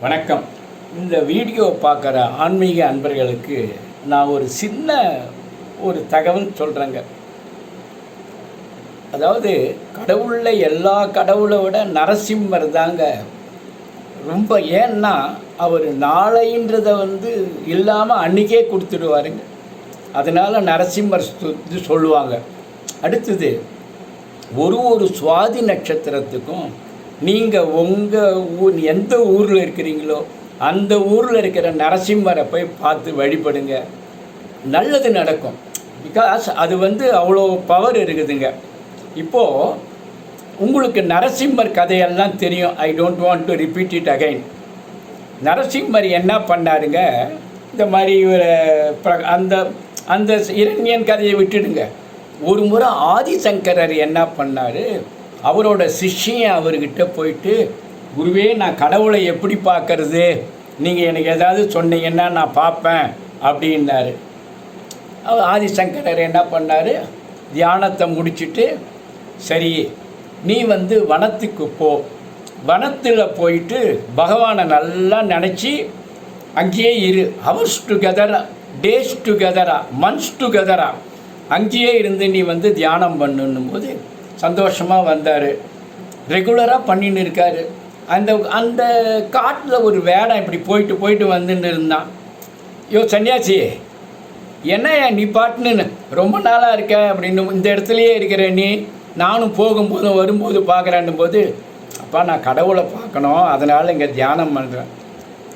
வணக்கம். இந்த வீடியோ பார்க்குற ஆன்மீக அன்பர்களுக்கு நான் ஒரு சின்ன தகவல் சொல்கிறேங்க. அதாவது கடவுளில் எல்லா கடவுளை விட நரசிம்மர் தாங்க ரொம்ப. ஏன்னா அவர் நாளைன்றதை இல்லாமல் அன்றைக்கே கொடுத்துடுவாருங்க. அதனால் நரசிம்மர் சொல்லுவாங்க. அடுத்தது ஒரு சுவாதி நட்சத்திரத்துக்கும் நீங்கள் உங்கள் எந்த ஊரில் இருக்கிறீங்களோ அந்த ஊரில் இருக்கிற நரசிம்மரை போய் பார்த்து வழிபடுங்க, நல்லது நடக்கும். பிகாஸ் அது அவ்வளோ பவர் இருக்குதுங்க. இப்போது உங்களுக்கு நரசிம்மர் கதையெல்லாம் தெரியும். I don't want to repeat it again. Narasimhar என்ன பண்ணாருங்க, இந்த மாதிரி அந்த அந்த இரண்யன் கதையை விட்டுடுங்க. ஒரு முறை ஆதிசங்கரர் என்ன பண்ணார், அவரோட சிஷ்யன் அவர்கிட்ட போயிட்டு, குருவே நான் கடவுளை எப்படி பார்க்கறது, நீங்கள் எனக்கு ஏதாவது சொன்னீங்கன்னா நான் பார்ப்பேன் அப்படின்னாரு. ஆதிசங்கரர் என்ன பண்ணார், தியானத்தை முடிச்சுட்டு, சரி நீ வனத்துக்கு போ, வனத்தில் போயிட்டு பகவானை நல்லா நினச்சி அங்கேயே இரு. ஹவர்ஸ் டுகெதரா, டேஸ் டுகெதரா, மந்த்ஸ் டுகெதரா, அங்கேயே இருந்து நீ தியானம் பண்ணுன்னும் போது சந்தோஷமாக வந்தார். ரெகுலராக பண்ணின்னு இருக்கார். அந்த அந்த காட்டில் ஒரு வேடம் இப்படி போயிட்டு வந்துன்னு இருந்தான். சன்னியாசி என்ன நீ பாட்டுன்னு ரொம்ப நாளாக இருக்க அப்படின்னு, இந்த இடத்துலையே இருக்கிற நீ, நானும் போகும்போதும் வரும்போது பார்க்குறேன்னும் போது, அப்பா நான் கடவுளை பார்க்கணும், அதனால் இங்கே தியானம் பண்ணுறேன்.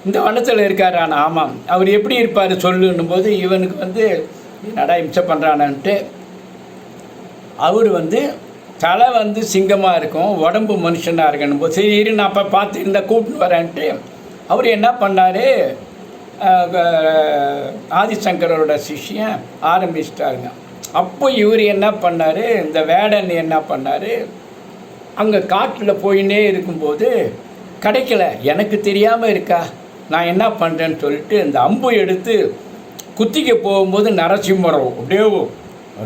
இந்த வனத்தில் இருக்கார். ஆனால் ஆமாம், அவர் எப்படி இருப்பார் சொல்லுன்னும் போது, இவனுக்கு என்னடா இம்சை பண்ணுறானான்ட்டு, அவர் தலை சிங்கமாக இருக்கும், உடம்பு மனுஷனாக இருக்கணும் போது, சரி இரு நான் அப்போ பார்த்து இருந்தால் கூப்பிட்டு வரேன்ட்டு அவர் என்ன பண்ணார், ஆதிசங்கரோட சிஷ்யன் ஆரம்பிச்சிட்டாருங்க. அப்போ இவர் என்ன பண்ணார், இந்த வேடன் என்ன பண்ணார், அங்கே காட்டில் போயின்னே இருக்கும்போது கிடைக்கல, எனக்கு தெரியாமல் இருக்கா, நான் என்ன பண்ணுறேன்னு சொல்லிட்டு இந்த அம்பு எடுத்து குத்திக்க போகும்போது நரசிம்மரம் அப்படியே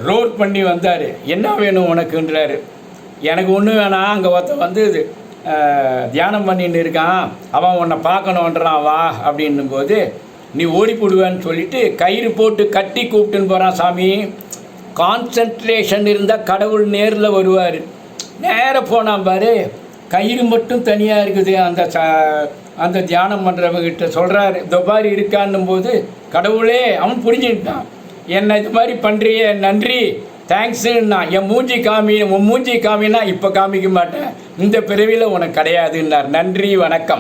ரோட் பண்ணி வந்தார். என்ன வேணும் உனக்குன்றாரு. எனக்கு ஒன்றும் வேணாம், அங்கே ஒருத்த தியானம் பண்ணின்னு இருக்கான், அவன் உன்னை பார்க்கணுன்றான் வா அப்படின்னும் போது, நீ ஓடி போடுவேன்னு சொல்லிட்டு கயிறு போட்டு கட்டி கூப்பிட்டுன்னு போகிறான். சாமி, கான்சன்ட்ரேஷன் இருந்தால் கடவுள் நேரில் வருவார். நேராக போனான் பாரு, கயிறு மட்டும் தனியாக இருக்குது. அந்த தியானம் பண்ணுறவங்கிட்ட சொல்கிறாரு, இந்த மாதிரி இருக்கான்னும் போது கடவுளே அவன் புரிஞ்சுக்கிட்டான். என்ன இது மாதிரி பண்ணுறிய, நன்றி, தேங்க்ஸுன்னா. என் மூஞ்சி காமினா இப்போ காமிக்க மாட்டேன், இந்த பிறவியில் உனக்கு கிடையாதுன்னார். நன்றி, வணக்கம்.